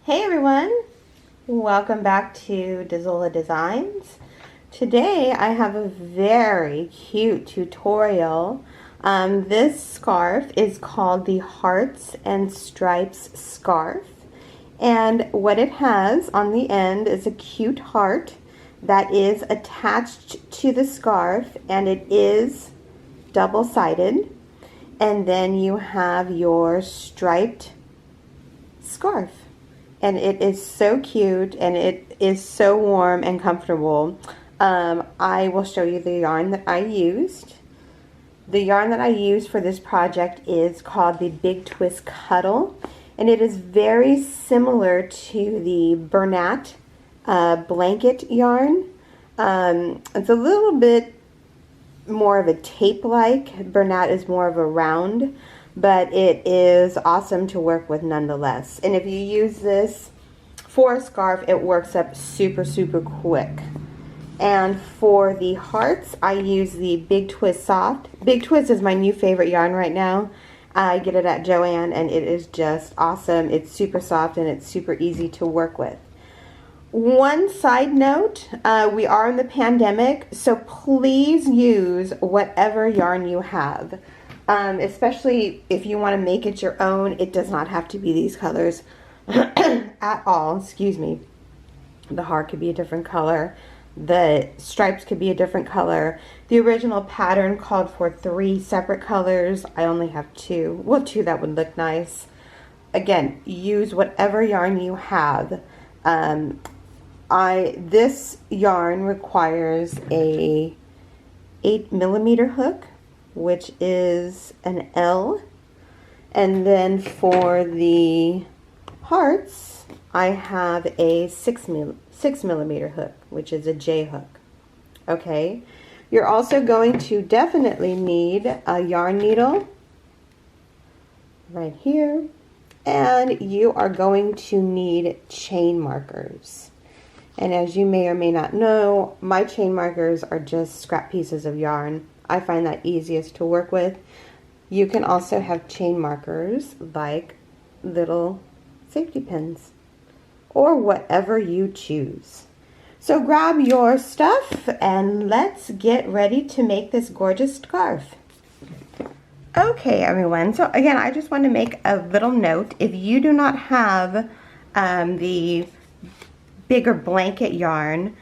Hey everyone, welcome back to Dazola Designs. Today I have a very cute tutorial. This scarf is called the Hearts and Stripes scarf, and what it has on the end is a cute heart that is attached to the scarf, and it is double-sided, and then you have your striped scarf. And it is so cute and it is so warm and comfortable. I will show you the yarn that I used. The yarn that I used for this project is called the Big Twist Cuddle, and it is very similar to the Bernat blanket yarn. It's a little bit more of a tape-like. Bernat is more of a round, but it is awesome to work with nonetheless. And if you use this for a scarf, it works up super quick. And for the hearts, I use the Big Twist Soft. Big Twist is my new favorite yarn right now. I get it at Joann, and it is just awesome. It's super soft and it's super easy to work with. One side note, we are in the pandemic, so please use whatever yarn you have. Especially if you want to make it your own. It does not have to be these colors at all. Excuse me. The heart could be a different color. The stripes could be a different color. The original pattern called for 3 separate colors. I only have 2. Well, 2 that would look nice. Again, use whatever yarn you have. This yarn requires a 8mm hook, which is an L, and then for the hearts I have a 6mm hook, which is a J hook. Okay, you're also going to definitely need a yarn needle right here, and you are going to need chain markers. And as you may or may not know, my chain markers are just scrap pieces of yarn. I find that easiest to work with. You can also have chain markers like little safety pins or whatever you choose. So grab your stuff and let's get ready to make this gorgeous scarf. Okay everyone, so again I just want to make a little note. If you do not have the bigger blanket yarn,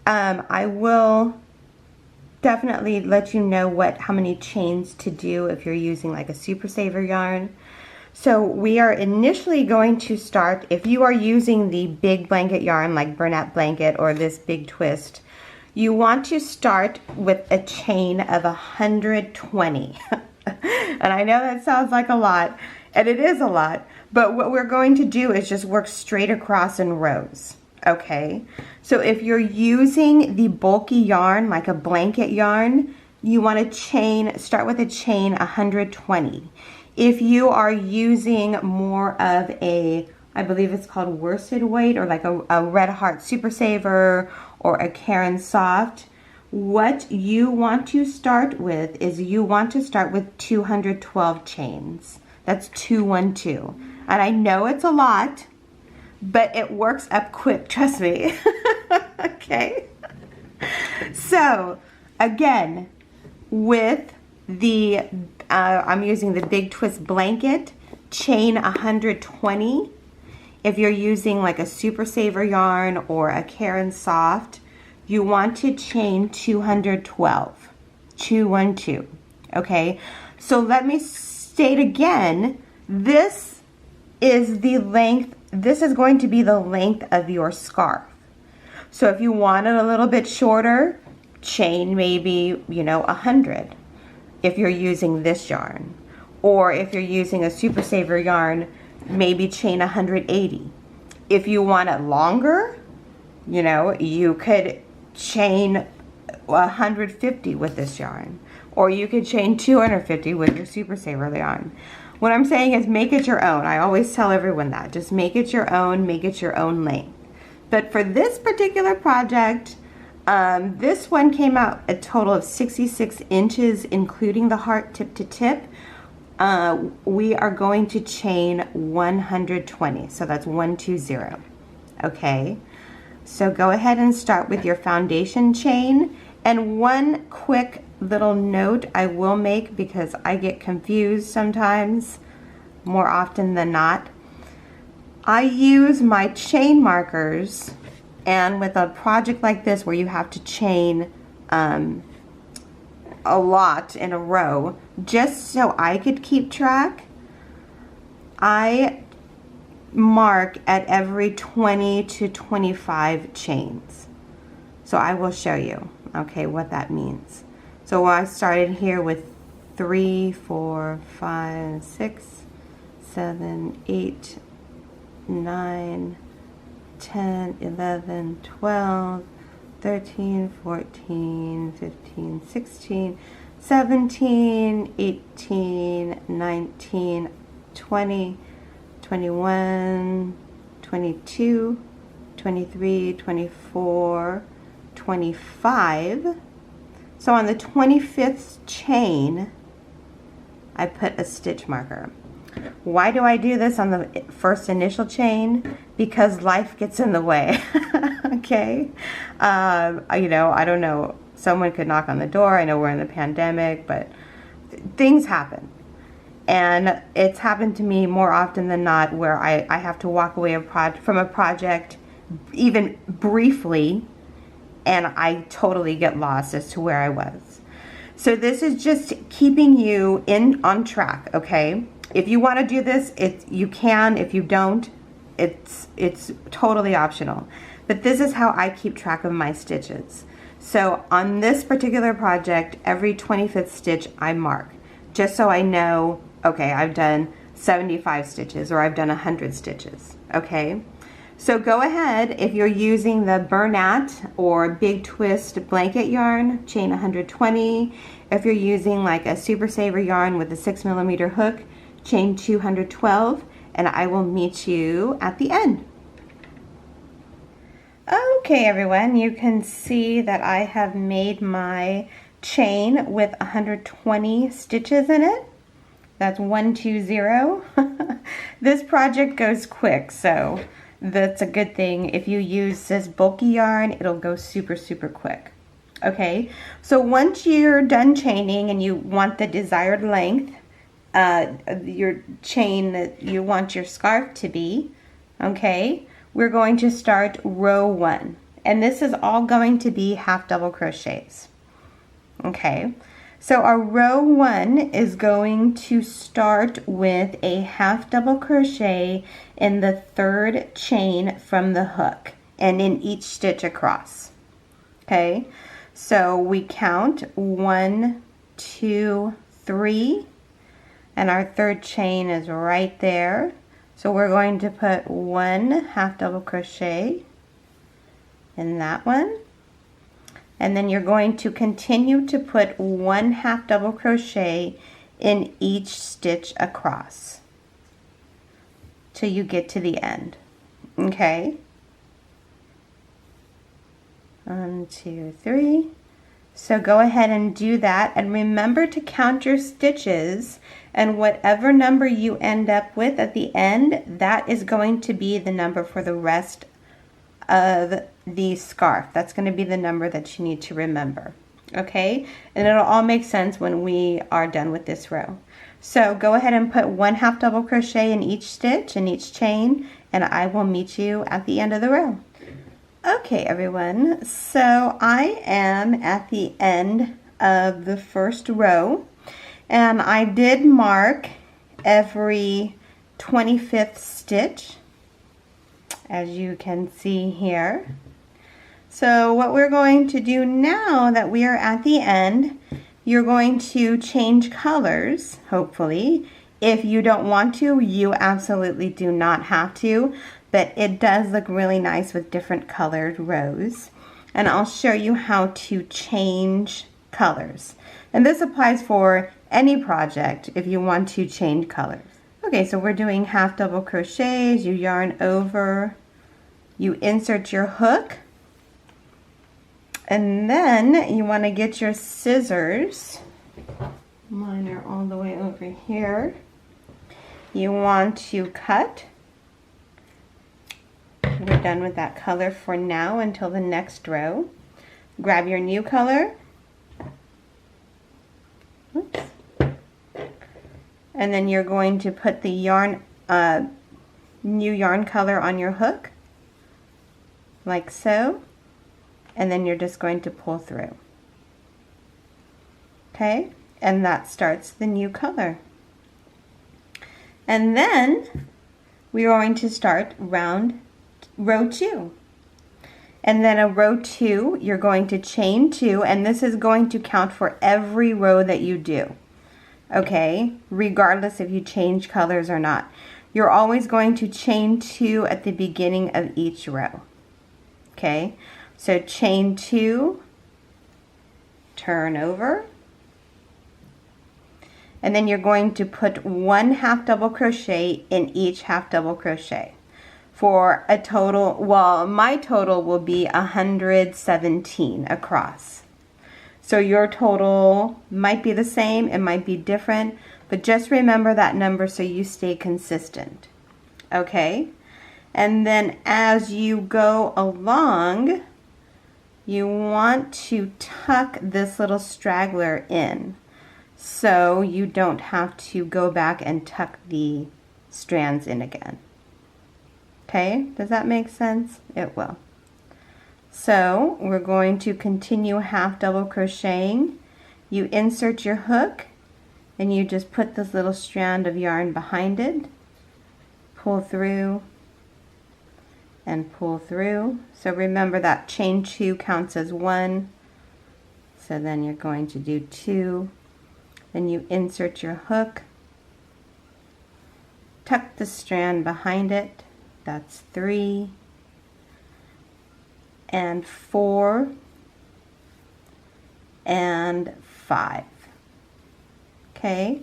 I will definitely let you know how many chains to do if you're using like a super saver yarn. So we are initially going to start, if you are using the big blanket yarn like Bernat blanket or this Big Twist, you want to start with a chain of 120. And I know that sounds like a lot, and it is a lot, but what we're going to do is just work straight across in rows. Okay, so if you're using the bulky yarn like a blanket yarn, you want to start with a chain 120. If you are using more of a, I believe it's called worsted weight, or like a Red Heart Super Saver or a Karen Soft, what you want to start with is you want to start with 212 chains. That's 212. And I know it's a lot, but it works up quick, trust me. Okay, so again, with the I'm using the Big Twist blanket, chain 120. If you're using like a Super Saver yarn or a Karen Soft, you want to chain 212, 212. Okay, so let me state again, this is the length. This is going to be the length of your scarf. So if you want it a little bit shorter, chain maybe, 100 if you're using this yarn. Or if you're using a Super Saver yarn, maybe chain 180. If you want it longer, you could chain 150 with this yarn. Or you could chain 250 with your Super Saver yarn. What I'm saying is make it your own. I always tell everyone that. Just make it your own length. But for this particular project, this one came out a total of 66 inches, including the heart tip to tip. we are going to chain 120. So that's 120. Okay. So go ahead and start with your foundation chain. And one quick little note I will make, because I get confused sometimes, more often than not. I use my chain markers, and with a project like this where you have to chain a lot in a row, just so I could keep track, I mark at every 20 to 25 chains. So I will show you, okay, what that means. So I started here with 3, 4, 5, 6, 7, 8, 9, 10, 11, 12, 13, 14, 15, 16, 17, 18, 19, 20, 21, 22, 23, 24, 25. So on the 25th chain, I put a stitch marker. Why do I do this on the first initial chain? Because life gets in the way. Okay. You know, I don't know. Someone could knock on the door. I know we're in the pandemic, but things happen. And it's happened to me more often than not where I have to walk away from a project, even briefly, and I totally get lost as to where I was. So this is just keeping you on track, okay? If you want to do this, you can. If you don't, it's totally optional. But this is how I keep track of my stitches. So on this particular project, every 25th stitch I mark, just so I know, okay, I've done 75 stitches or I've done 100 stitches, okay? So go ahead, if you're using the Bernat or Big Twist blanket yarn, chain 120. If you're using like a Super Saver yarn with a 6mm hook, chain 212, and I will meet you at the end. Okay everyone, you can see that I have made my chain with 120 stitches in it. That's 120. This project goes quick, so that's a good thing. If you use this bulky yarn, it'll go super, super quick. Okay, so once you're done chaining and you want the desired length, your chain that you want your scarf to be, okay, we're going to start row 1. And this is all going to be half double crochets. Okay, so our row 1 is going to start with a half double crochet in the 3rd chain from the hook and in each stitch across. Okay, so we count 1, 2, 3, and our 3rd chain is right there. So we're going to put 1 half double crochet in that one. And then you're going to continue to put 1 half double crochet in each stitch across till you get to the end. Okay? 1, 2, 3. So go ahead and do that, and remember to count your stitches, and whatever number you end up with at the end, that is going to be the number for the rest of the scarf. That's going to be the number that you need to remember. Okay? And it'll all make sense when we are done with this row. So go ahead and put 1 half double crochet in each stitch, in each chain, and I will meet you at the end of the row. Okay everyone, so I am at the end of the first row, and I did mark every 25th stitch, as you can see here. So what we're going to do now that we are at the end, you're going to change colors, hopefully. If you don't want to, you absolutely do not have to. But it does look really nice with different colored rows. And I'll show you how to change colors. And this applies for any project if you want to change colors. Okay, so we're doing half double crochets. You yarn over, you insert your hook, and then you want to get your scissors Mine are all the way over here. You want to cut. We're done with that color for now until the next row. Grab your new color. Oops. And then you're going to put the yarn, new yarn color on your hook, like so. And then you're just going to pull through. Okay, and that starts the new color. And then we're going to start row 2. And then a row 2, you're going to chain 2, and this is going to count for every row that you do. Okay, regardless if you change colors or not. You're always going to chain 2 at the beginning of each row. Okay, so chain 2, turn over, and then you're going to put 1 half double crochet in each half double crochet for a total, well, my total will be 117 across. So your total might be the same, it might be different, but just remember that number so you stay consistent. Okay? And then as you go along, you want to tuck this little straggler in so you don't have to go back and tuck the strands in again. Okay, does that make sense? It will. So we're going to continue half double crocheting. You insert your hook and you just put this little strand of yarn behind it, pull through and pull through. So remember that chain 2 counts as 1. So then you're going to do 2. Then you insert your hook, tuck the strand behind it. That's 3 and 4 and 5. Okay,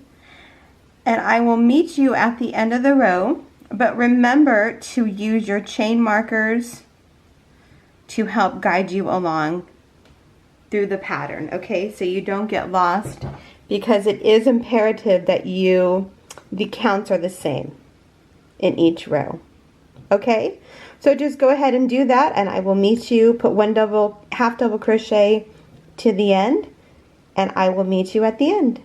and I will meet you at the end of the row, but remember to use your chain markers to help guide you along through the pattern, okay, so you don't get lost, because it is imperative that the counts are the same in each row. Okay, so just go ahead and do that, and I will meet you, put 1 half double crochet to the end, and I will meet you at the end.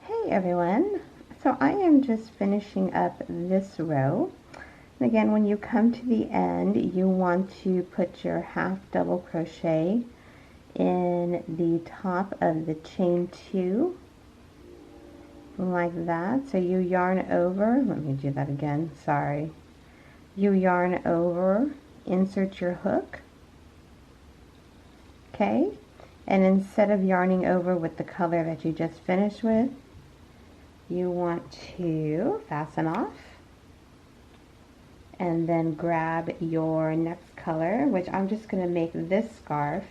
Hey everyone, so I am just finishing up this row. And again, when you come to the end, you want to put your half double crochet in the top of the chain 2, like that. So you yarn over, let me do that again, sorry. You yarn over, insert your hook, okay, and instead of yarning over with the color that you just finished with, you want to fasten off and then grab your next color, which I'm just going to make this scarf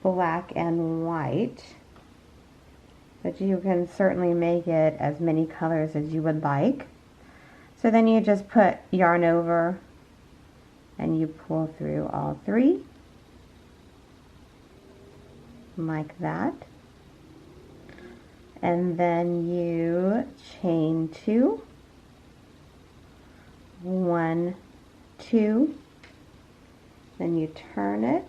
black and white, but you can certainly make it as many colors as you would like. So then you just put yarn over and you pull through all 3 like that, and then you chain 2, 1, 2, then you turn it,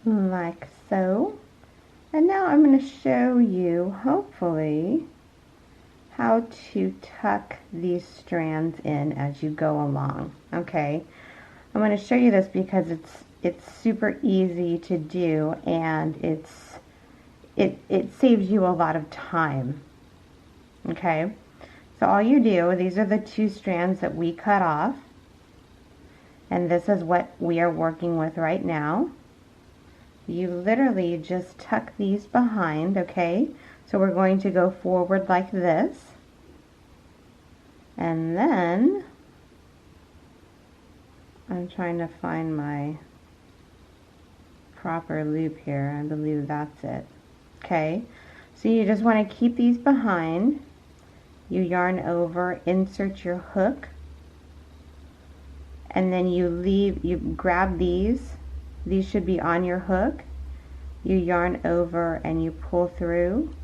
like so. And now I'm going to show you, hopefully, how to tuck these strands in as you go along. Okay, I'm going to show you this because it's super easy to do, and it saves you a lot of time. Okay, so all you do, these are the 2 strands that we cut off, and this is what we are working with right now. You literally just tuck these behind, okay? So we're going to go forward like this, and then I'm trying to find my proper loop here. I believe that's it. Okay, so you just want to keep these behind. You yarn over, insert your hook, and then you grab these these should be on your hook. You yarn over and you pull through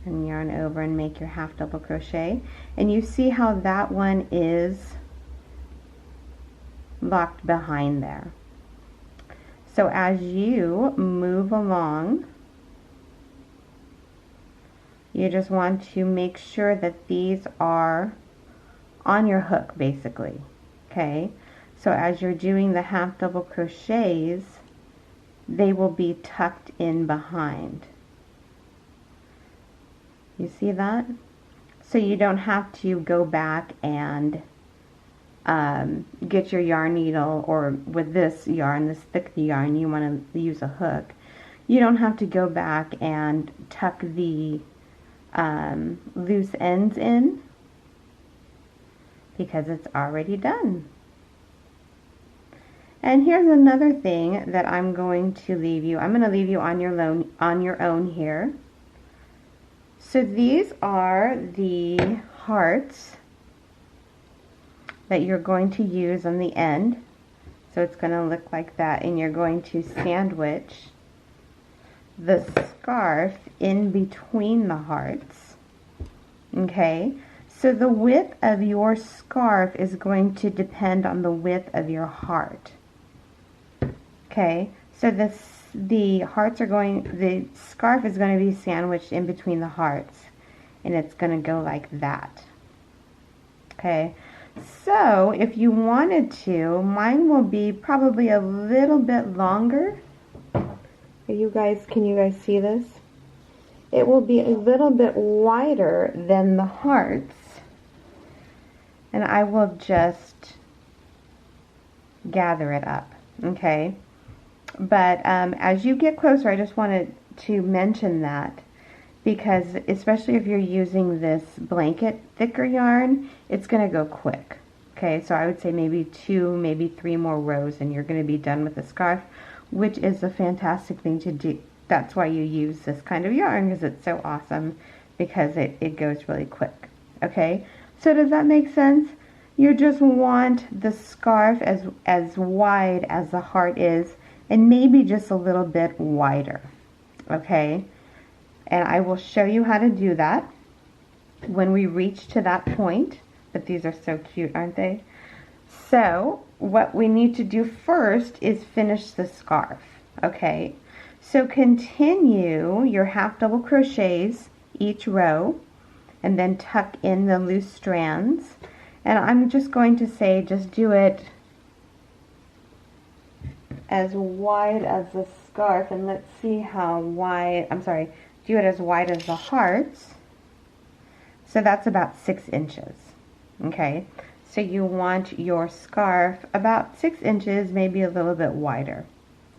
and yarn over and make your half double crochet. And you see how that one is locked behind there. So as you move along, you just want to make sure that these are on your hook basically. Okay, so as you're doing the half double crochets, they will be tucked in behind. You see that? So you don't have to go back and get your yarn needle, or with this yarn, this thick yarn, you want to use a hook. You don't have to go back and tuck the loose ends in because it's already done. And here's another thing that I'm going to leave you. I'm going to leave you on your own here. So these are the hearts that you're going to use on the end. So it's going to look like that, and you're going to sandwich the scarf in between the hearts. Okay, so the width of your scarf is going to depend on the width of your heart. Okay, so the scarf is going to be sandwiched in between the hearts, and it's going to go like that. Okay, so if you wanted to, mine will be probably a little bit longer. Can you guys see this? It will be a little bit wider than the hearts, and I will just gather it up. Okay. But as you get closer, I just wanted to mention that, because especially if you're using this blanket thicker yarn, it's going to go quick. Okay, so I would say maybe 2, maybe 3 more rows and you're going to be done with the scarf, which is a fantastic thing to do. That's why you use this kind of yarn, because it's so awesome, because it goes really quick. Okay, so does that make sense? You just want the scarf as wide as the heart is, and maybe just a little bit wider. Okay, and I will show you how to do that when we reach to that point. But these are so cute, aren't they? So what we need to do first is finish the scarf. Okay, so continue your half double crochets each row and then tuck in the loose strands. And I'm just going to say, just do it as wide as the scarf, and let's see how wide, do it as wide as the hearts. So that's about 6 inches. Okay, so you want your scarf about 6 inches, maybe a little bit wider.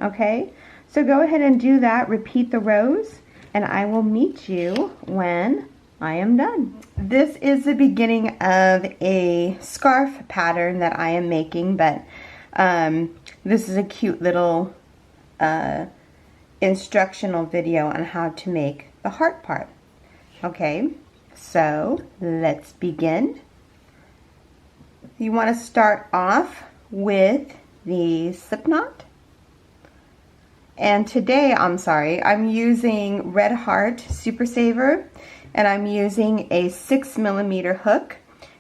Okay, so go ahead and do that, repeat the rows, and I will meet you when I am done. This is the beginning of a scarf pattern that I am making, but this is a cute little instructional video on how to make the heart part. Okay, so let's begin. You want to start off with the slip knot. And today, I'm using Red Heart Super Saver, and I'm using a 6mm hook.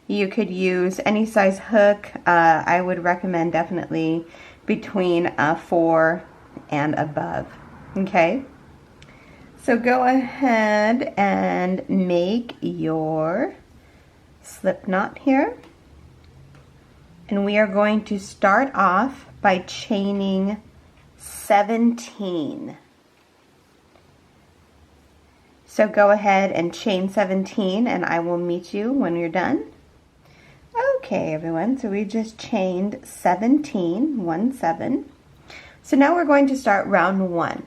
You could use any size hook. I would recommend definitely between 4 and above. Okay, so go ahead and make your slip knot here. And we are going to start off by chaining 17. So go ahead and chain 17, and I will meet you when you're done. Okay, everyone, so we just chained 17, 1, 7. So now we're going to start round 1,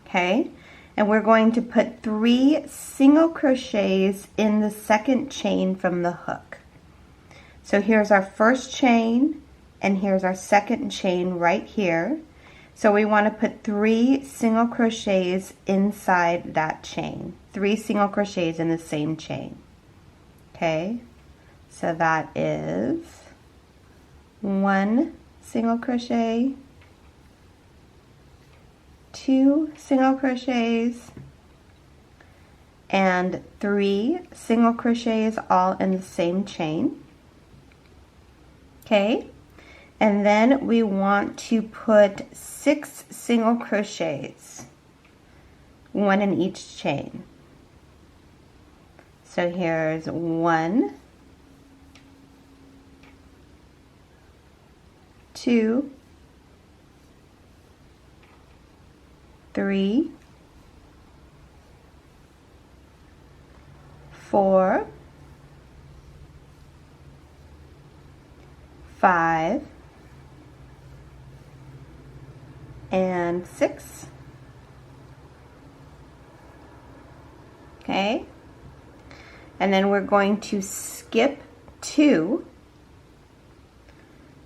okay? And we're going to put 3 single crochets in the second chain from the hook. So here's our first chain, and here's our second chain right here. So we want to put 3 single crochets inside that chain. 3 single crochets in the same chain. Okay, so that is 1 single crochet, 2 single crochets, and 3 single crochets all in the same chain. Okay, and then we want to put 6 single crochets, 1 in each chain. So here's 1, 2, 3, 4, 5, and 6. Okay, and then we're going to skip 2.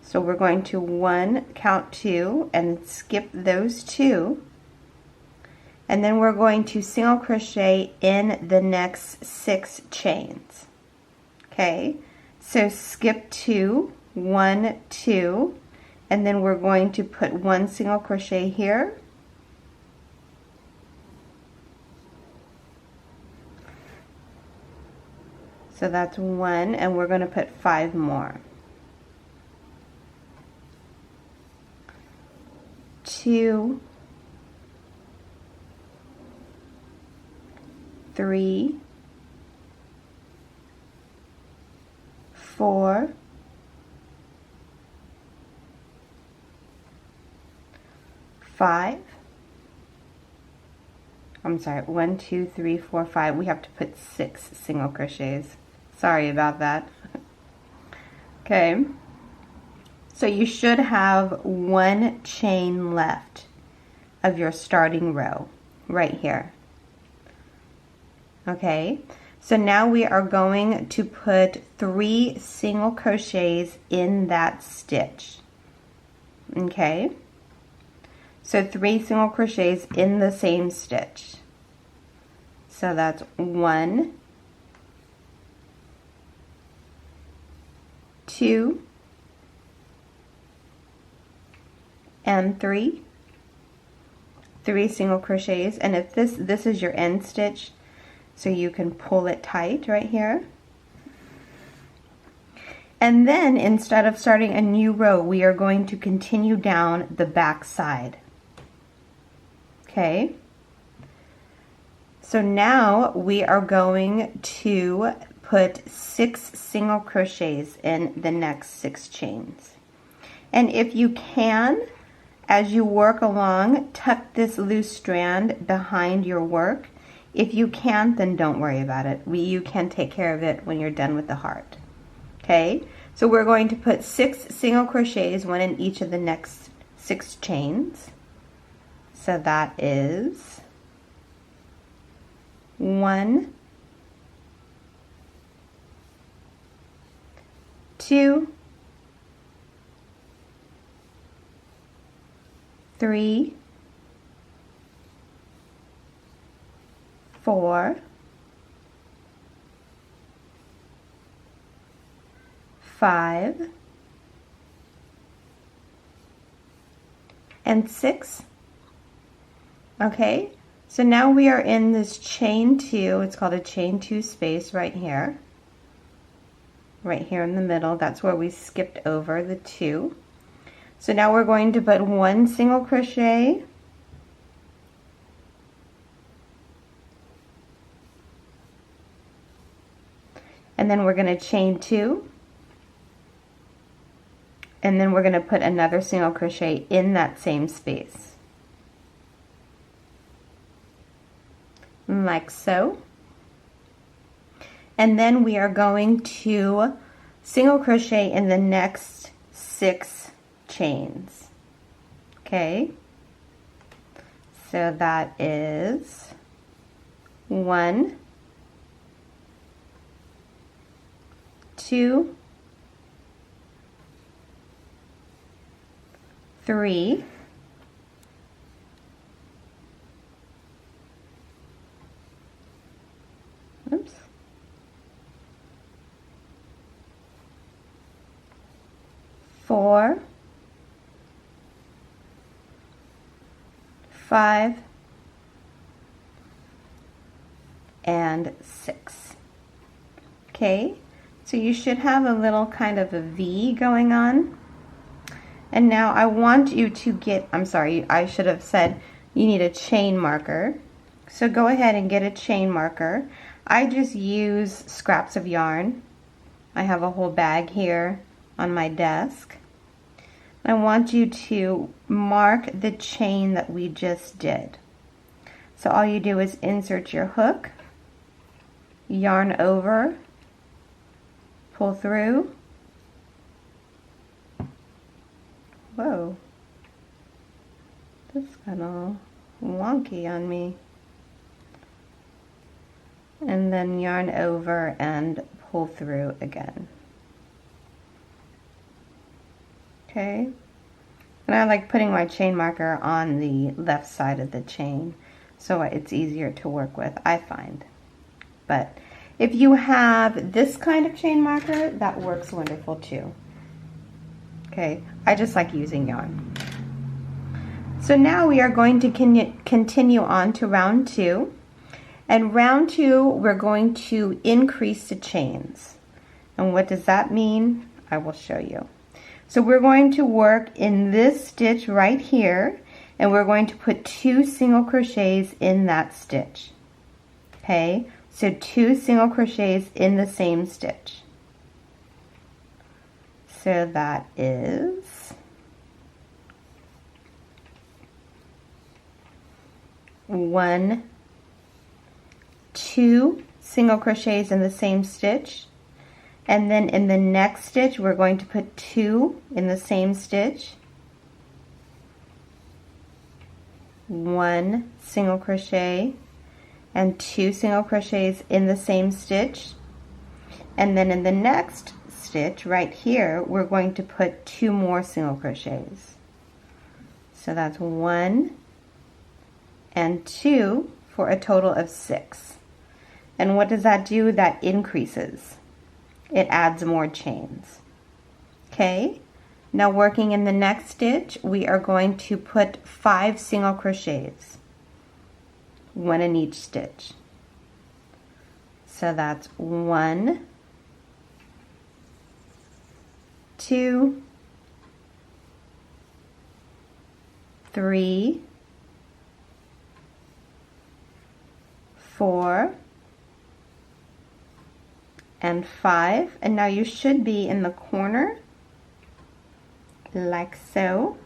So we're going to count 2 and skip those 2. And then we're going to single crochet in the next 6 chains. Okay, so skip 2, 1, 2, and then we're going to put 1 single crochet here. So that's 1, and we're going to put 5 more. 2, 3, 4, 5. I'm sorry, 1, 2, 3, 4, 5. We have to put 6 single crochets. Sorry about that. Okay, so you should have 1 chain left of your starting row right here. Okay, so now we are going to put 3 single crochets in that stitch. Okay, so 3 single crochets in the same stitch. So that's 1, 2, and 3. 3 single crochets, and if this is your end stitch, so you can pull it tight right here. And then instead of starting a new row, we are going to continue down the back side. Okay, so now we are going to put 6 single crochets in the next 6 chains. And if you can, as you work along, tuck this loose strand behind your work. If you can't, then don't worry about it. You can take care of it when you're done with the heart. Okay, so we're going to put 6 single crochets, 1 in each of the next 6 chains. So that is 1, 2, 3, 4, 5, and 6. Okay, so now we are in this chain 2. It's called a chain 2 space right here in the middle. That's where we skipped over the 2. So now we're going to put 1 single crochet, and then we're going to chain 2, and then we're going to put another single crochet in that same space, like so. And then we are going to single crochet in the next 6 chains. Okay, so that is 1, 2, 3, 4, 5, and 6. Okay, so you should have a little kind of a V going on. And now I want you to get, I'm sorry, I should have said you need a chain marker. So go ahead and get a chain marker. I just use scraps of yarn. I have a whole bag here on my desk. I want you to mark the chain that we just did. So all you do is insert your hook, yarn over, pull through. Whoa, this got all wonky on me. And then yarn over and pull through again. Okay, and I like putting my chain marker on the left side of the chain so it's easier to work with, I find. But if you have this kind of chain marker, that works wonderful too. Okay, I just like using yarn. So now we are going to continue on to round 2. And round 2, we're going to increase the chains. And what does that mean? I will show you. So we're going to work in this stitch right here, and we're going to put 2 single crochets in that stitch. Okay, so 2 single crochets in the same stitch. So that is 1, 2 single crochets in the same stitch, and then in the next stitch we're going to put 2 in the same stitch, 1 single crochet and 2 single crochets in the same stitch, and then in the next stitch right here we're going to put 2 more single crochets. So that's 1 and 2 for a total of 6. And what does that do? That increases. It adds more chains. Okay, now working in the next stitch, we are going to put 5 single crochets, 1 in each stitch. So that's 1, 2, 3, 4, and 5, and now you should be in the corner like so.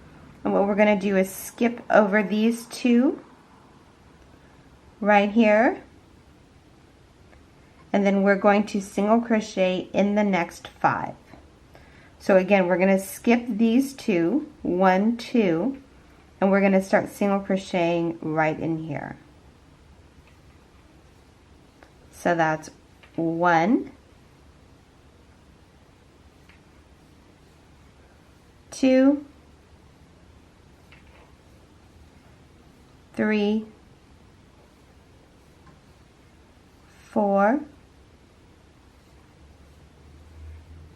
And what we're going to do is skip over these 2 right here, and then we're going to single crochet in the next 5. So again, we're going to skip these 2, 1, 2, and we're going to start single crocheting right in here. So that's 1, 2, 3, 4,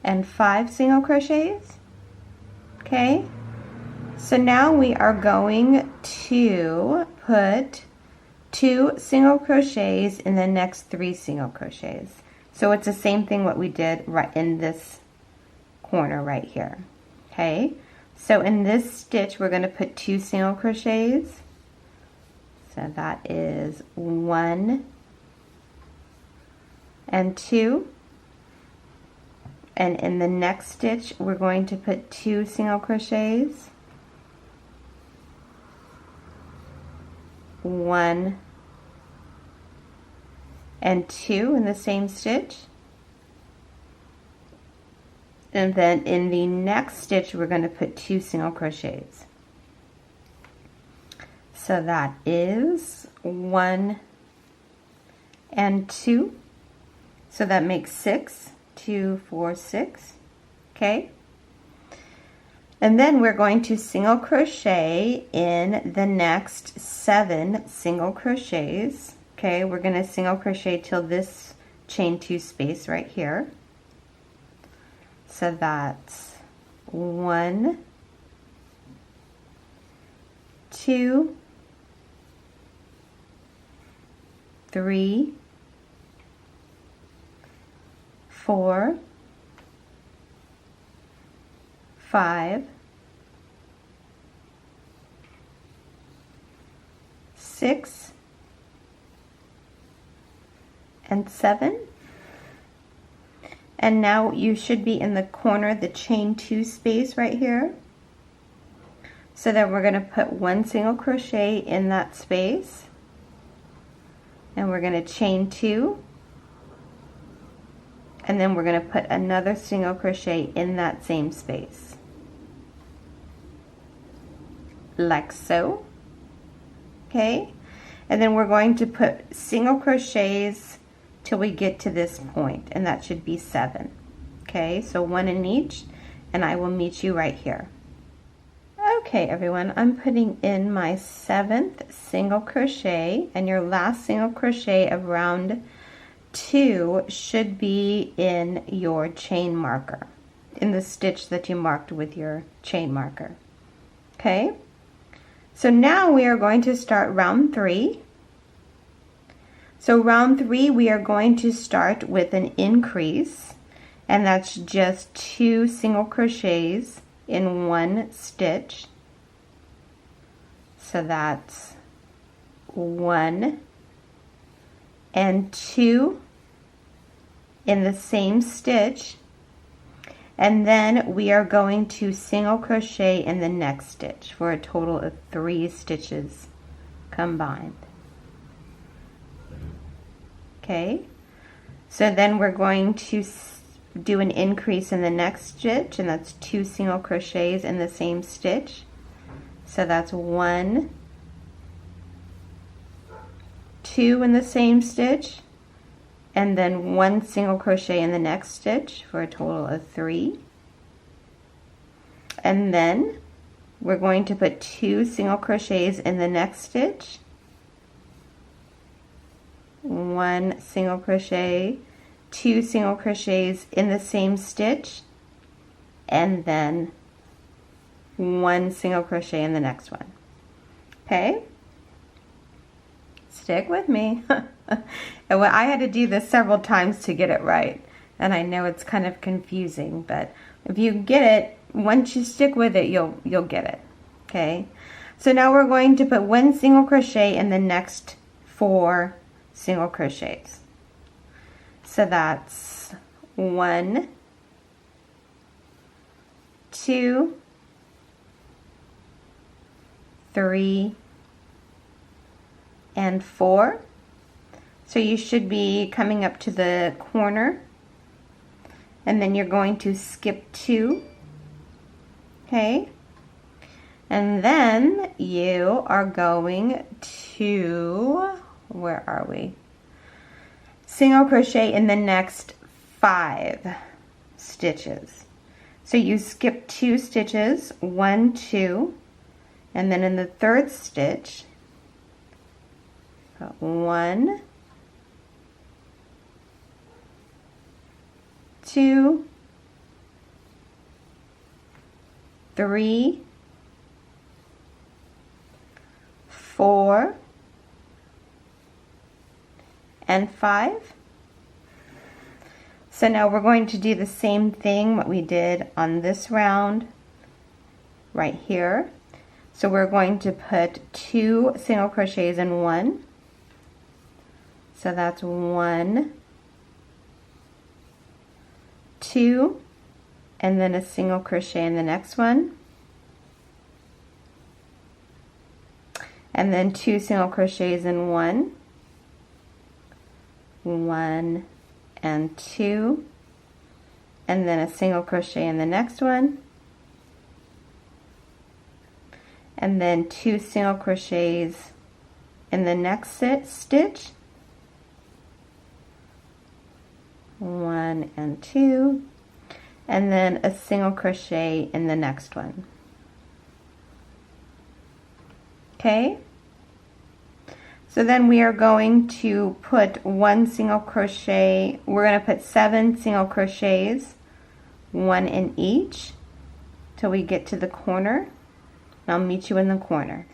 and 5 single crochets. Okay, so now we are going to put 2 single crochets in the next 3 single crochets. So it's the same thing what we did right in this corner right here. Okay, so in this stitch we're going to put 2 single crochets. So that is 1 and 2. And in the next stitch we're going to put 2 single crochets, 1 and 2 in the same stitch. And then in the next stitch we're going to put 2 single crochets. So that is 1 and 2. So that makes 6. 2, 4, 6. Okay. And then we're going to single crochet in the next 7 single crochets. Okay, we're going to single crochet till this chain 2 space right here. So that's 1, 2, 3, 4, 5, 6, and 7. And now you should be in the corner, the chain 2 space right here. So then we're going to put 1 single crochet in that space, and we're going to chain 2, and then we're going to put another single crochet in that same space, like so. Okay, and then we're going to put single crochets till we get to this point, and that should be 7. Okay, so 1 in each, and I will meet you right here. Okay everyone, I'm putting in my 7th single crochet, and your last single crochet of round 2 should be in your chain marker, in the stitch that you marked with your chain marker. Okay, so now we are going to start round 3. So round 3 we are going to start with an increase, and that's just 2 single crochets in 1 stitch. So that's 1 and 2 in the same stitch, and then we are going to single crochet in the next stitch for a total of 3 stitches combined. Okay, so then we're going to do an increase in the next stitch, and that's 2 single crochets in the same stitch. So that's 1, 2 in the same stitch, and then 1 single crochet in the next stitch for a total of 3. And then we're going to put 2 single crochets in the next stitch, 1 single crochet, 2 single crochets in the same stitch, and then 1 single crochet in the next one. Okay, stick with me. I had to do this several times to get it right, and I know it's kind of confusing, but if you get it, once you stick with it, you'll get it. Okay, so now we're going to put 1 single crochet in the next 4 single crochets. So that's 1, 2, 3, and 4. So you should be coming up to the corner, and then you're going to skip 2. Okay, and then you are going to, where are we? Single crochet in the next 5 stitches. So you skip 2 stitches, 1, 2, and then in the 3rd stitch, 1, 2, 3, 4, and 5. So now we're going to do the same thing what we did on this round right here. So we're going to put 2 single crochets in 1. So that's 1, 2, and then a single crochet in the next one, and then 2 single crochets in 1, 1 and 2, and then a single crochet in the next one, and then 2 single crochets in the next stitch, 1 and 2, and then a single crochet in the next one. Okay, so then we are going to put 1 single crochet, we're going to put 7 single crochets, 1 in each, till we get to the corner. I'll meet you in the corner.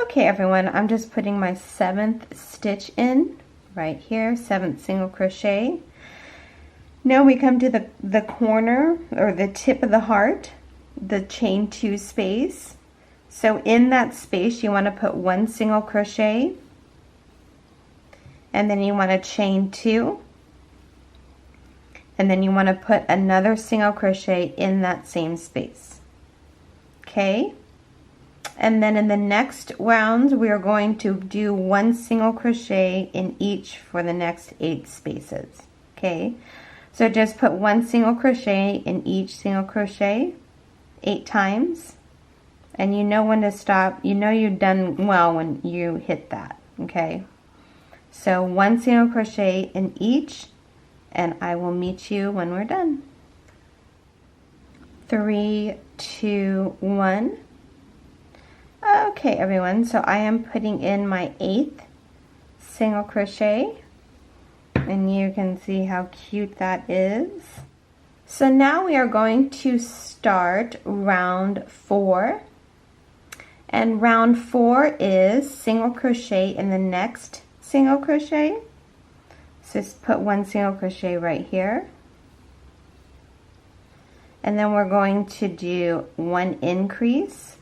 Okay everyone, I'm just putting my 7th stitch in right here, 7th single crochet. Now we come to the corner or the tip of the heart, the chain 2 space. So in that space you want to put 1 single crochet, and then you want to chain 2, and then you want to put another single crochet in that same space. Okay? And then in the next rounds we are going to do 1 single crochet in each for the next 8 spaces. Okay? So just put 1 single crochet in each single crochet 8 times, and you know when to stop. You know you've done well when you hit that. Okay? So 1 single crochet in each, and I will meet you when we're done. 3, 2, 1. Okay, everyone, so I am putting in my 8th single crochet, and you can see how cute that is. So now we are going to start round 4, and round 4 is single crochet in the next single crochet. So just put 1 single crochet right here, and then we're going to do 1 increase.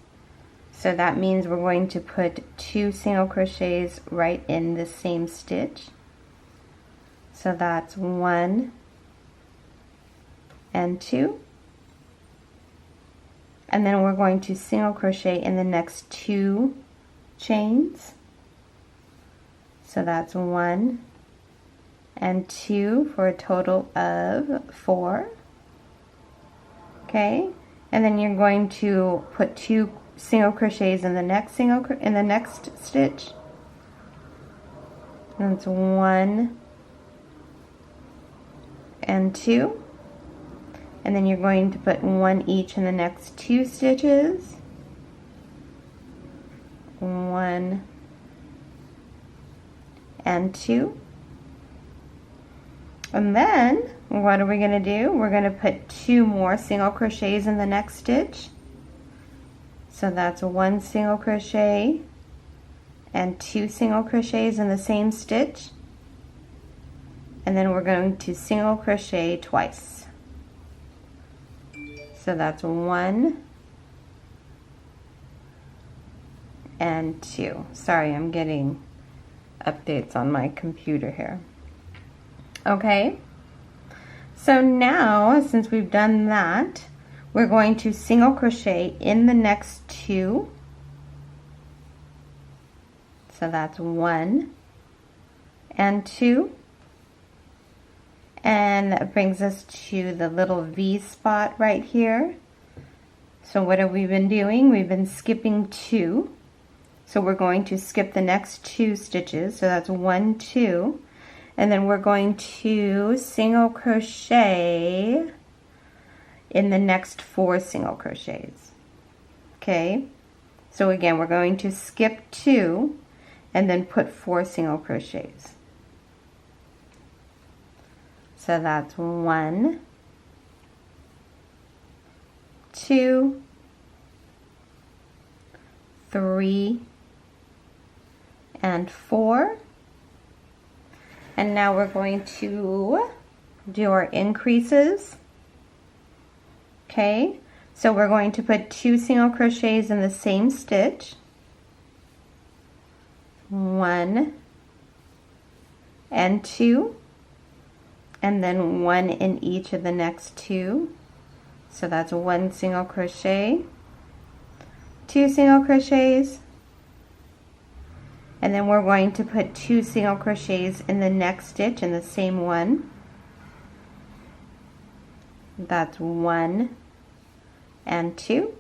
So that means we're going to put 2 single crochets right in the same stitch. So that's 1 and 2. And then we're going to single crochet in the next 2 chains. So that's 1 and 2 for a total of 4. Okay? And then you're going to put 2 single crochets in the next stitch. And it's 1 and 2, and then you're going to put 1 each in the next 2 stitches. 1 and 2, and then what are we going to do? We're going to put 2 more single crochets in the next stitch. So that's 1 single crochet and 2 single crochets in the same stitch, and then we're going to single crochet twice. So that's 1 and 2. Sorry, I'm getting updates on my computer here. Okay, so now since we've done that, we're going to single crochet in the next 2. So that's 1 and 2. And that brings us to the little V spot right here. So what have we been doing? We've been skipping 2. So we're going to skip the next 2 stitches. So that's 1, 2. And then we're going to single crochet in the next 4 single crochets. Okay? So again, we're going to skip 2 and then put 4 single crochets. So that's 1, 2, 3, and 4. And now we're going to do our increases. Okay, so we're going to put 2 single crochets in the same stitch. 1 and 2. And then 1 in each of the next 2. So that's 1 single crochet, 2 single crochets, and then we're going to put 2 single crochets in the next stitch in the same one. That's 1 and 2.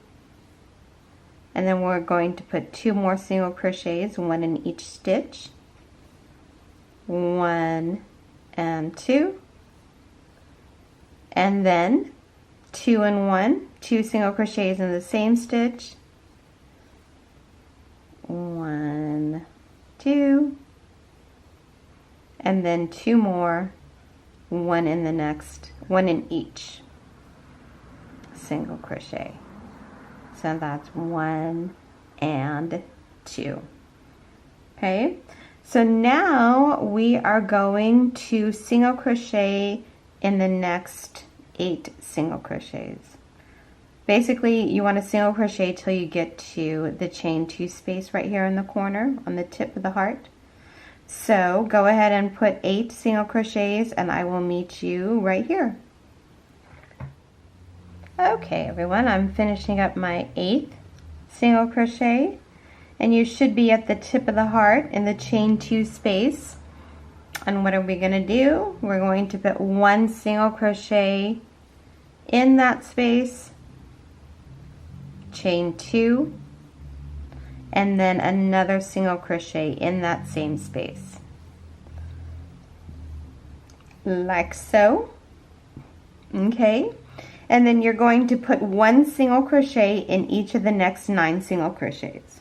And then we're going to put 2 more single crochets, 1 in each stitch. 1 and 2. And then 2 and 1, 2 single crochets in the same stitch. 1, 2, and then 2 more, 1 in the next, 1 in each single crochet. So that's 1 and 2. Okay, So now we are going to single crochet in the next 8 single crochets. Basically, you want to single crochet till you get to the chain 2 space right here in the corner on the tip of the heart. So go ahead and put 8 single crochets and I will meet you right here. Okay everyone, I'm finishing up my 8th single crochet and you should be at the tip of the heart in the chain 2 space. And what are we going to do? We're going to put 1 single crochet in that space, chain 2, and then another single crochet in that same space, like so. Okay, and then you're going to put 1 single crochet in each of the next 9 single crochets.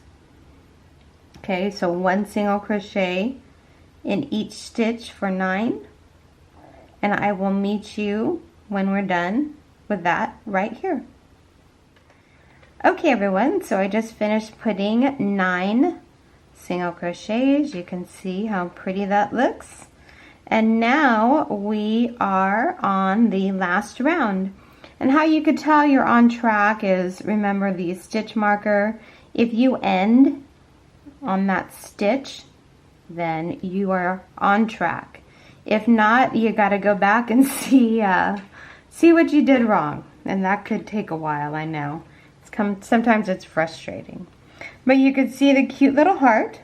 Okay, so 1 single crochet in each stitch for 9, and I will meet you when we're done with that right here. Okay everyone, so I just finished putting 9 single crochets. You can see how pretty that looks. And now we are on the last round. And how you could tell you're on track is, remember the stitch marker. If you end on that stitch, then you are on track. If not, you got to go back and see what you did wrong. And that could take a while, I know. Sometimes it's frustrating. But you can see the cute little heart.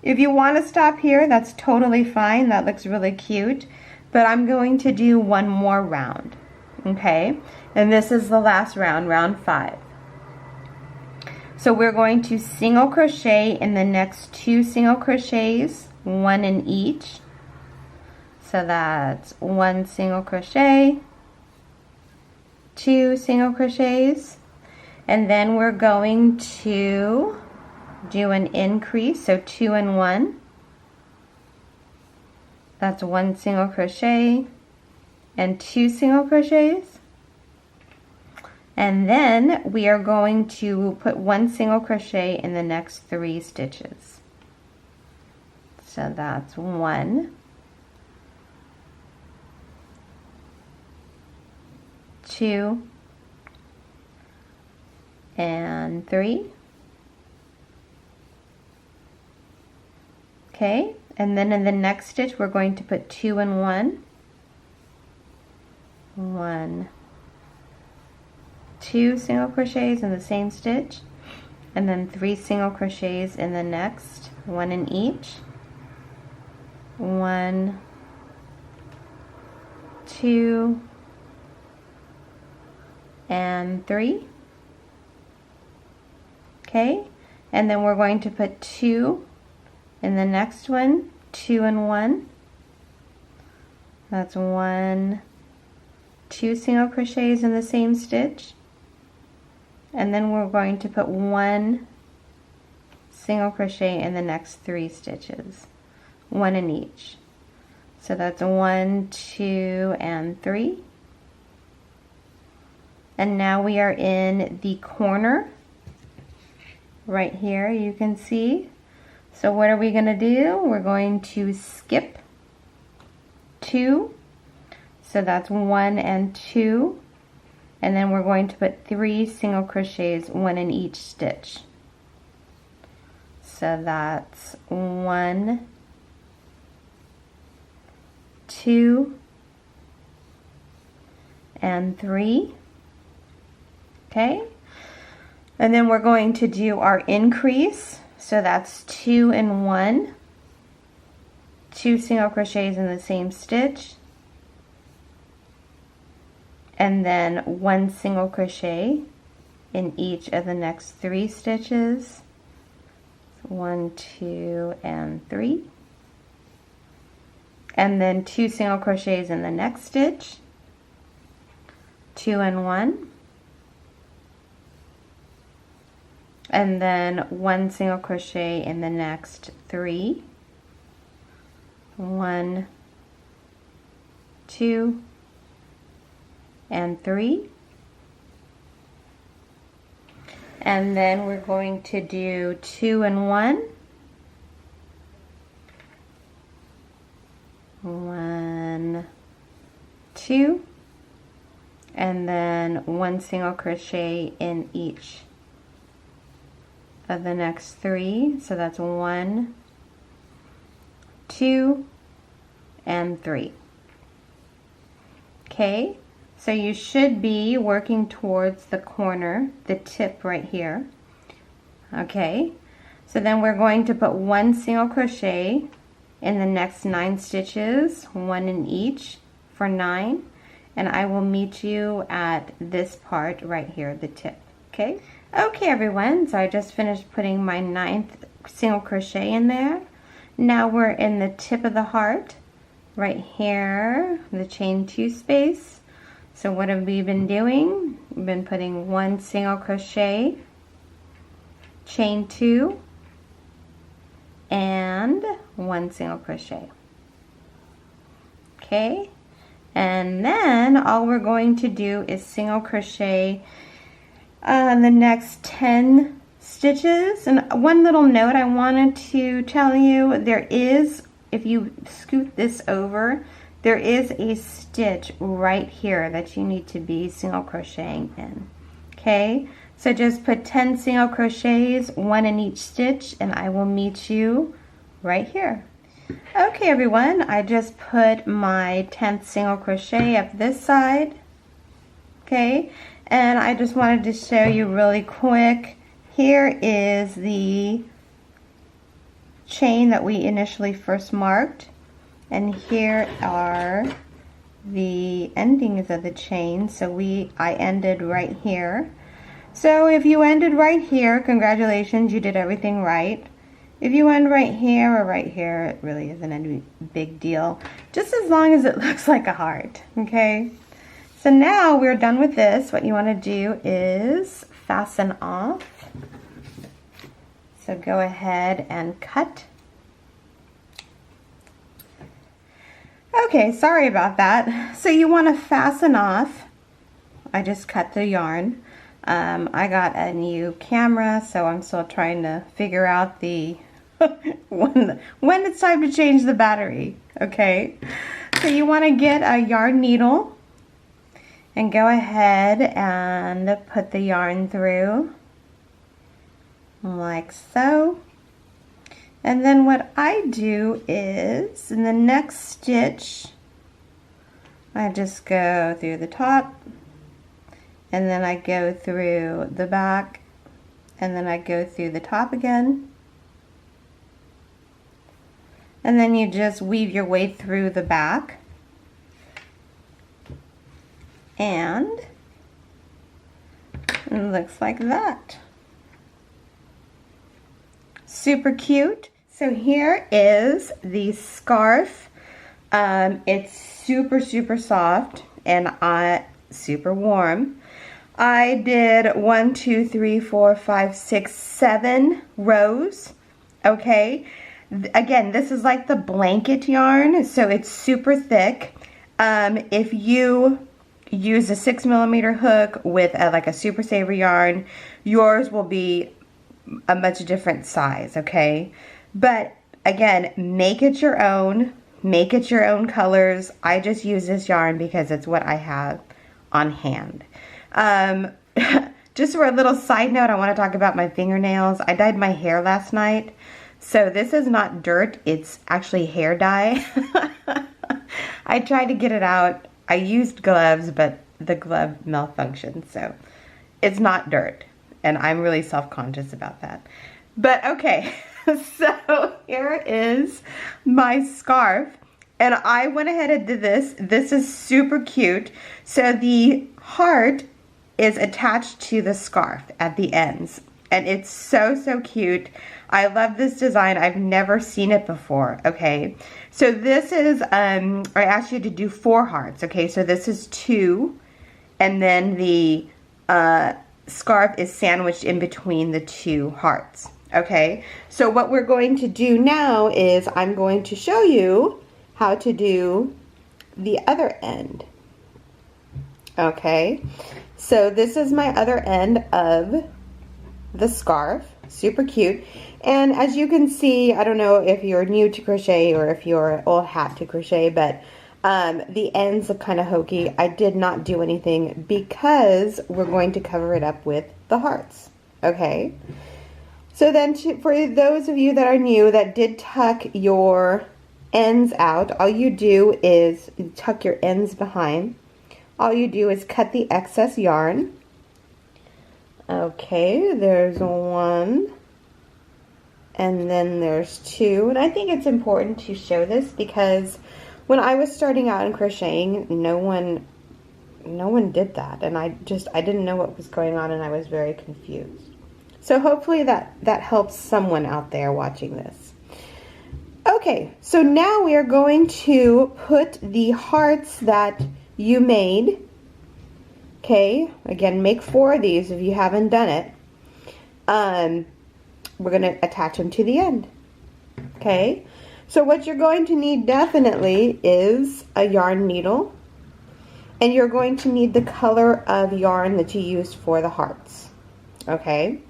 If you want to stop here, that's totally fine. That looks really cute. But I'm going to do one more round. Okay? And this is the last round, round 5. So we're going to single crochet in the next 2 single crochets, 1 in each. So that's 1 single crochet, 2 single crochets. And then we're going to do an increase, so 2 and 1. That's 1 single crochet and 2 single crochets. And then we are going to put 1 single crochet in the next 3 stitches. So that's 1, 2, and 3. Okay, and then in the next stitch we're going to put 2 and 1, 1, 2 single crochets in the same stitch, and then 3 single crochets in the next, 1 in each, 1, 2, and 3. Okay, and then we're going to put 2 in the next one, 2 and 1. That's 1, 2 single crochets in the same stitch, and then we're going to put 1 single crochet in the next 3 stitches, 1 in each. So that's 1, 2, and 3. And now we are in the corner right here, you can see. So what are we going to do? We're going to skip 2. So that's 1 and 2. And then we're going to put 3 single crochets, 1 in each stitch. So that's 1, 2, and 3. Okay, and then we're going to do our increase. So that's 2 and 1, 2 single crochets in the same stitch, and then 1 single crochet in each of the next 3 stitches, 1, 2, and 3, and then 2 single crochets in the next stitch, 2 and 1, and then 1 single crochet in the next 3, 1, 2, and 3. And then we're going to do 2 and 1, then 2, and then 1 single crochet in each of the next 3. So that's 1, 2, and 3. Okay, so you should be working towards the corner, the tip right here. Okay, so then we're going to put 1 single crochet in the next 9 stitches, 1 in each for 9, and I will meet you at this part right here, the tip. Okay, everyone, so I just finished putting my 9th single crochet in there. Now we're in the tip of the heart right here, the chain 2 space. So what have we been doing? We've been putting 1 single crochet, chain 2, and 1 single crochet. Okay, and then all we're going to do is single crochet the next 10 stitches. And one little note I wanted to tell you, there is, if you scoot this over, there is a stitch right here that you need to be single crocheting in. Okay, so just put 10 single crochets, 1 in each stitch, and I will meet you right here. Okay, everyone, I just put my 10th single crochet up this side. Okay, and I just wanted to show you really quick. Here is the chain that we initially first marked, and here are the endings of the chain. So I ended right here. So if you ended right here, congratulations, you did everything right. If you end right here or right here, it really isn't any big deal, just as long as it looks like a heart. Okay, so now we're done with this. What you want to do is fasten off. So go ahead and cut. Okay, sorry about that. So you want to fasten off. I just cut the yarn. I got a new camera, so I'm still trying to figure out the when it's time to change the battery. Okay, so you want to get a yarn needle and go ahead and put the yarn through like so. And then what I do is, in the next stitch, I just go through the top, and then I go through the back, and then I go through the top again. And then you just weave your way through the back. And it looks like that. Super cute. So here is the scarf. It's super soft and super warm. I did 1, 2, 3, 4, 5, 6, 7 rows. Okay. Again, this is like the blanket yarn, so it's super thick. If you use a 6mm hook with like a Super Saver yarn, yours will be a much different size, okay? But again, make it your own. Make it your own colors. I just use this yarn because it's what I have on hand. Just for a little side note, I want to talk about my fingernails. I dyed my hair last night. So this is not dirt, it's actually hair dye. I tried to get it out. I used gloves, but the glove malfunctioned, so it's not dirt. And I'm really self-conscious about that. But okay, so here is my scarf. And I went ahead and did this. This is super cute. So the heart is attached to the scarf at the ends. And it's so cute. I love this design. I've never seen it before, okay? So this is, I asked you to do 4 hearts, okay? So this is 2, and then the scarf is sandwiched in between the 2 hearts, okay? So what we're going to do now is I'm going to show you how to do the other end, okay? So this is my other end of the scarf. Super cute. And as you can see, I don't know if you're new to crochet or if you're old hat to crochet, but The ends look kind of hokey. I did not do anything because we're going to cover it up with the hearts. Okay. So then for those of you that are new that did tuck your ends out, all you do is tuck your ends behind. All you do is cut the excess yarn. Okay, there's one. And then there's two. And I think it's important to show this because when I was starting out in crocheting, no one did that. And I didn't know what was going on and I was very confused. So hopefully that helps someone out there watching this. Okay, so now we are going to put the hearts that you made. Okay, again, make 4 of these if you haven't done it. We're going to attach them to the end. Okay, so what you're going to need definitely is a yarn needle. And you're going to need the color of yarn that you used for the hearts. Okay,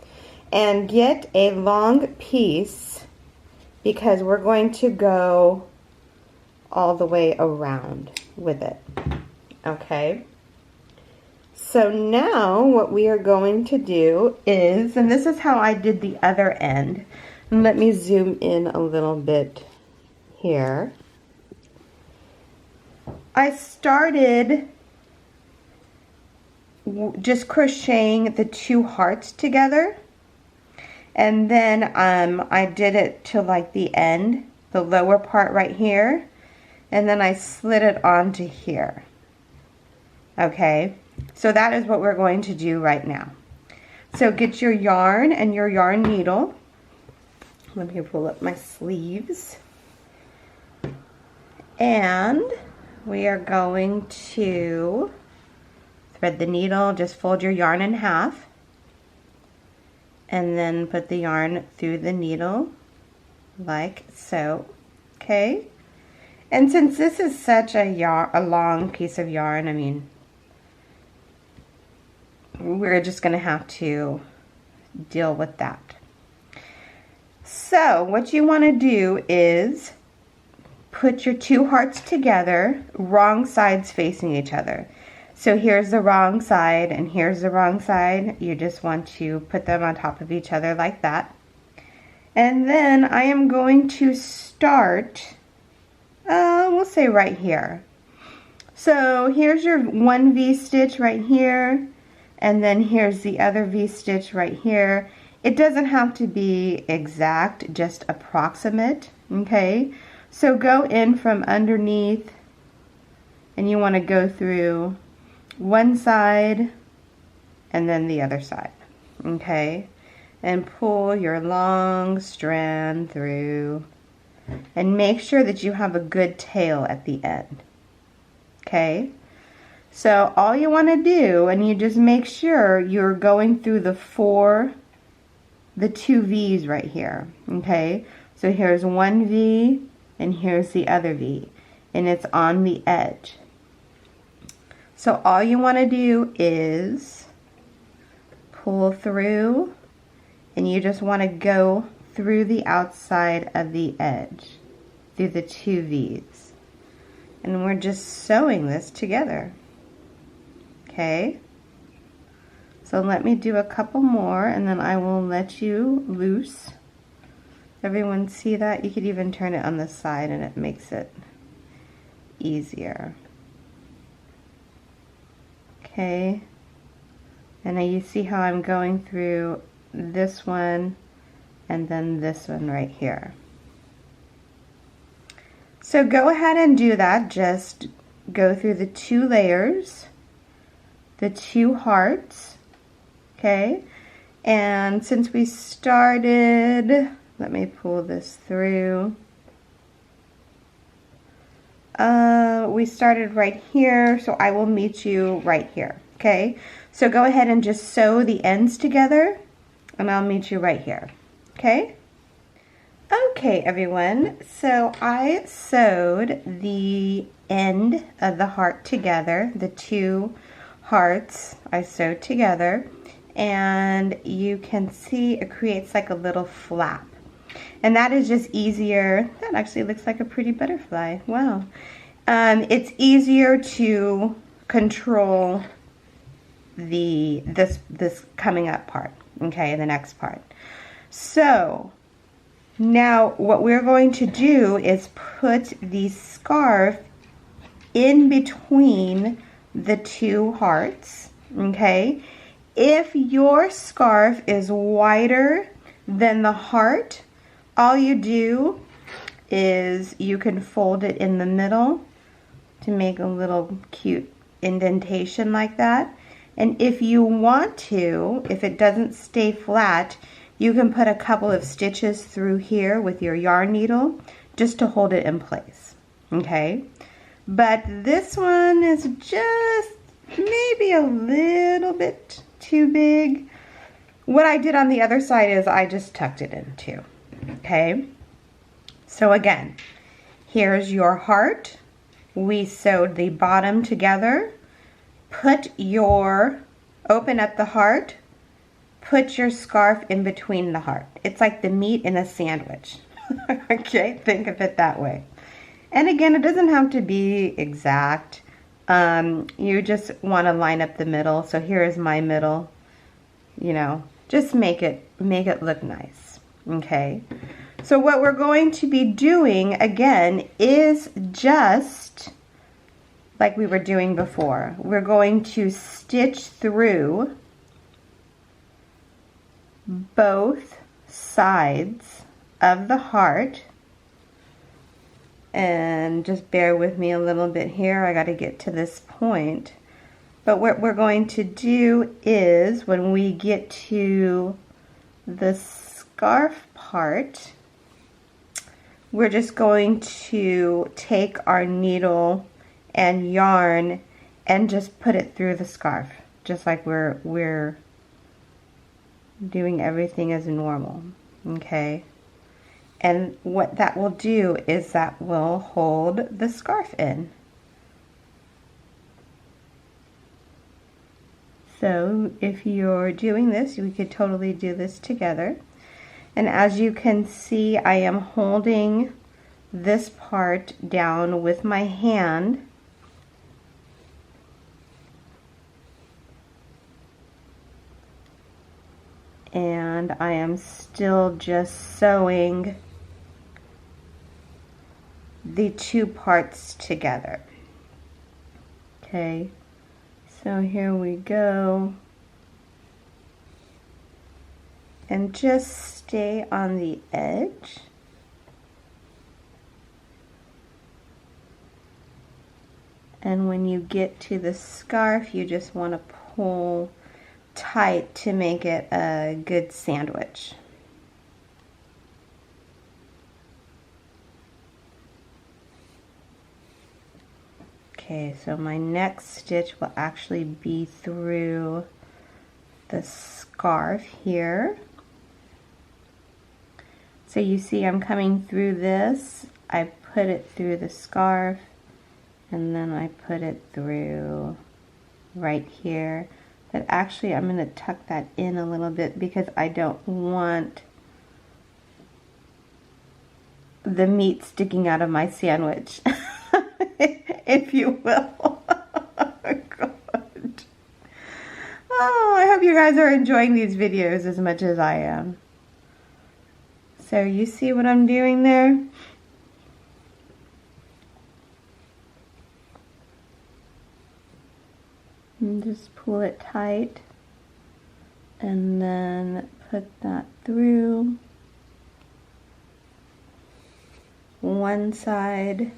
and get a long piece because we're going to go all the way around with it. Okay, so now what we are going to do is, and this is how I did the other end, and let me zoom in a little bit here. I started just crocheting the 2 hearts together, and then I did it to like the end, the lower part right here, and then I slid it onto here. Okay, so that is what we're going to do right now. So get your yarn and your yarn needle. Let me pull up my sleeves. And we are going to thread the needle, just fold your yarn in half. And then put the yarn through the needle like so. Okay, and since this is such a long piece of yarn, I mean, we're just going to have to deal with that. So what you want to do is put your 2 hearts together, wrong sides facing each other. So here's the wrong side and here's the wrong side. You just want to put them on top of each other like that. And then I am going to start, we'll say right here. So here's your 1 V-stitch right here, and then here's the other V-stitch right here. It doesn't have to be exact, just approximate, okay? So go in from underneath, and you want to go through one side and then the other side, okay? And pull your long strand through and make sure that you have a good tail at the end, okay? So all you want to do, and you just make sure you're going through the 2 V's right here, okay? So here's 1 V and here's the other V, and it's on the edge. So all you want to do is pull through, and you just want to go through the outside of the edge, through the 2 V's. And we're just sewing this together. Okay? So let me do a couple more, and then I will let you loose. Everyone see that? You could even turn it on the side, and it makes it easier. Okay, and now you see how I'm going through this one and then this one right here. So go ahead and do that. Just go through the 2 layers, the 2 hearts, okay? And since we started, let me pull this through. We started right here, so I will meet you right here, okay? So go ahead and just sew the ends together, and I'll meet you right here, okay? Okay, everyone, so I sewed the end of the heart together, the 2 hearts I sewed together, and you can see it creates like a little flap. And that is just easier. That actually looks like a pretty butterfly. Wow. It's easier to control this coming up part, okay, the next part. So now what we're going to do is put the scarf in between the two hearts, okay? If your scarf is wider than the heart, all you do is you can fold it in the middle to make a little cute indentation like that. And if you want to, if it doesn't stay flat, you can put a couple of stitches through here with your yarn needle just to hold it in place, okay? But this one is just maybe a little bit too big. What I did on the other side is I just tucked it in too, okay? So again, here's your heart. We sewed the bottom together. Open up the heart, put your scarf in between the heart. It's like the meat in a sandwich. Okay, think of it that way. And again, it doesn't have to be exact. You just want to line up the middle. So here is my middle. You know, just make it look nice. Okay. So what we're going to be doing again is just like we were doing before. We're going to stitch through both sides of the heart, and just bear with me a little bit here. I got to get to this point. But what we're going to do is when we get to the scarf part, we're just going to take our needle and yarn and just put it through the scarf, just like we're doing everything as normal, okay? And what that will do is that will hold the scarf in. So if you're doing this, we could totally do this together. And as you can see, I am holding this part down with my hand. And I am still just sewing the two parts together. Okay, so here we go. And just stay on the edge. And when you get to the scarf, you just want to pull tight to make it a good sandwich. Okay, so my next stitch will actually be through the scarf here. So you see I'm coming through this, I put it through the scarf, and then I put it through right here. But actually I'm going to tuck that in a little bit because I don't want the meat sticking out of my sandwich, if you will. God. Oh, I hope you guys are enjoying these videos as much as I am. So you see what I'm doing there? And just pull it tight and then put that through one side.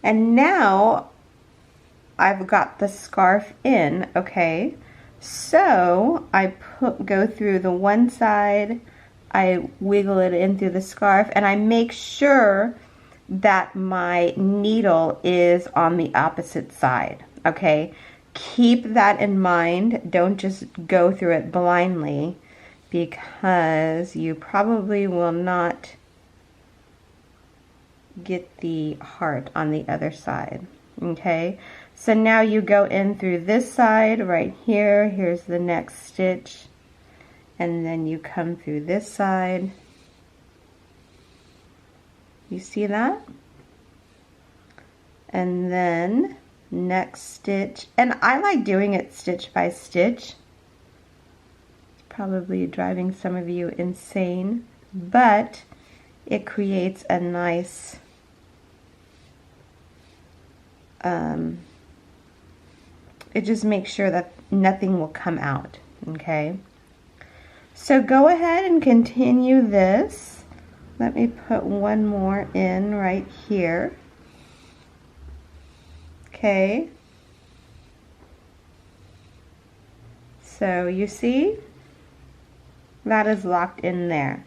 And now I've got the scarf in, okay? So I go through the one side, I wiggle it in through the scarf, and I make sure that my needle is on the opposite side, okay? Keep that in mind. Don't just go through it blindly, because you probably will not get the heart on the other side, okay? So now you go in through this side right here. Here's the next stitch. And then you come through this side. You see that? And then next stitch, and I like doing it stitch by stitch. It's probably driving some of you insane, but it creates a nice it just makes sure that nothing will come out, okay? So go ahead and continue this. Let me put one more in right here. Okay. So you see, that is locked in there.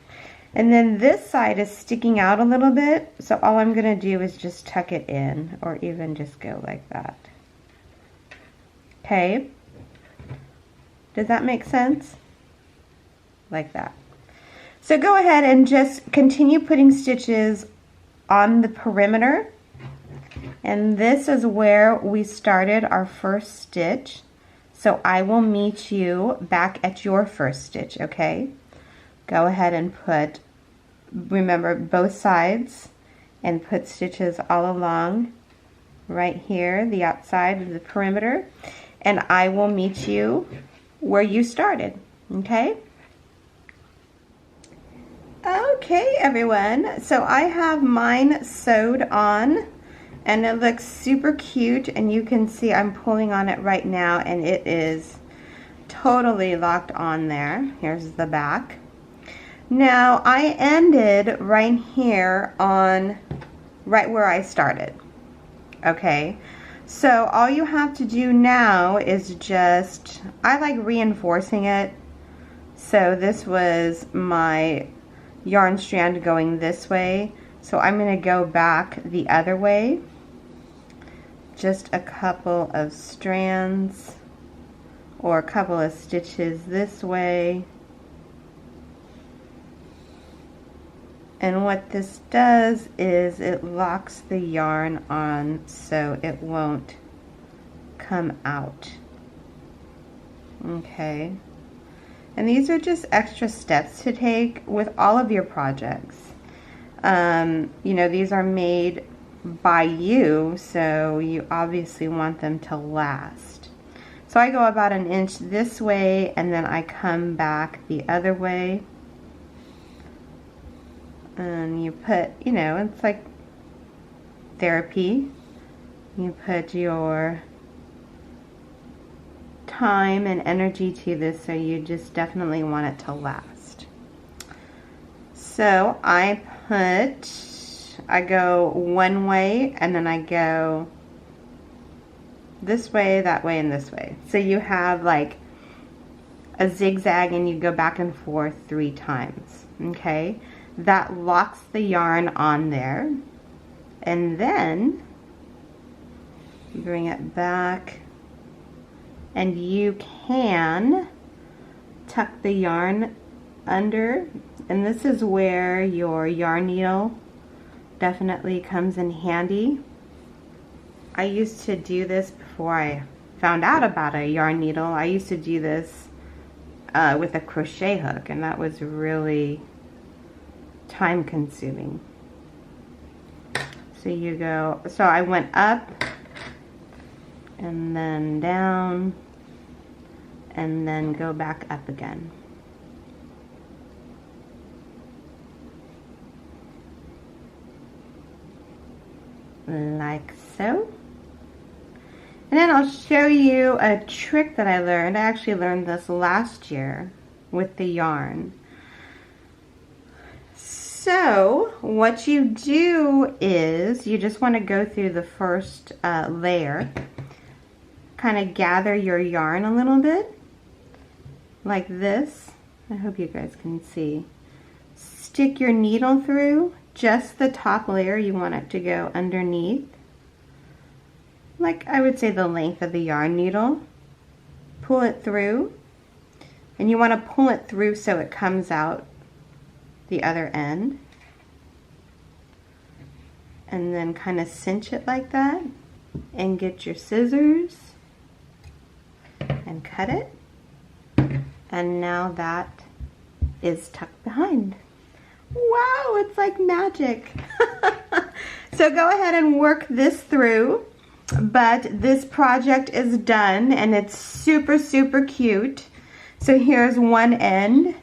And then this side is sticking out a little bit, so all I'm going to do is just tuck it in, or even just go like that. Okay? Does that make sense? Like that. So go ahead and just continue putting stitches on the perimeter. And this is where we started our first stitch. So I will meet you back at your first stitch, okay? Go ahead and put, remember, both sides, and put stitches all along right here, the outside of the perimeter, and I will meet you where you started, okay? Okay, everyone, so I have mine sewed on, and it looks super cute, and you can see I'm pulling on it right now, and it is totally locked on there. Here's the back. Now I ended right here on right where I started. Okay, so all you have to do now is just, I like reinforcing it. So this was my yarn strand going this way, so I'm going to go back the other way, just a couple of strands or a couple of stitches this way. And what this does is it locks the yarn on so it won't come out. Okay. And these are just extra steps to take with all of your projects. You know, these are made by you, so you obviously want them to last. So I go about an inch this way, and then I come back the other way. And you put, you know, it's like therapy. You put your time and energy to this, so you just definitely want it to last. So I go one way, and then I go this way, that way, and this way. So you have like a zigzag, and you go back and forth 3 times, okay? That locks the yarn on there, and then you bring it back, and you can tuck the yarn under, and this is where your yarn needle definitely comes in handy. I used to do this before I found out about a yarn needle. I used to do this with a crochet hook, and that was really time consuming. So you go, so I went up and then down and then go back up again. Like so. And then I'll show you a trick that I learned. I actually learned this last year with the yarn. So what you do is you just want to go through the first layer, kind of gather your yarn a little bit like this. I hope you guys can see. Stick your needle through just the top layer. You want it to go underneath, like I would say the length of the yarn needle. Pull it through, and you want to pull it through so it comes out the other end, and then kind of cinch it like that, and get your scissors and cut it, and now that is tucked behind. Wow, it's like magic. So go ahead and work this through. But this project is done and it's super, super cute. So here's one end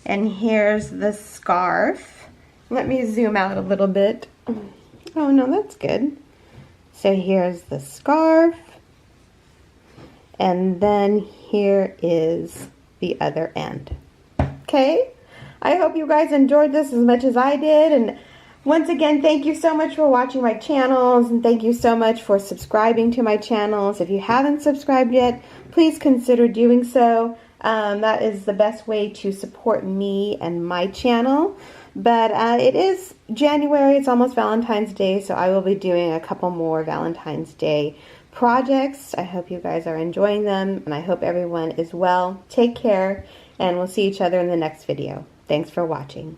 and here's the scarf. Let me zoom out a little bit. Oh no, that's good. So here's the scarf. And then here is the other end. Okay? I hope you guys enjoyed this as much as I did. And once again, thank you so much for watching my channels, and thank you so much for subscribing to my channels. If you haven't subscribed yet, please consider doing so. That is the best way to support me and my channel. But it is January, it's almost Valentine's Day, so I will be doing a couple more Valentine's Day projects. I hope you guys are enjoying them, and I hope everyone is well. Take care, and we'll see each other in the next video. Thanks for watching.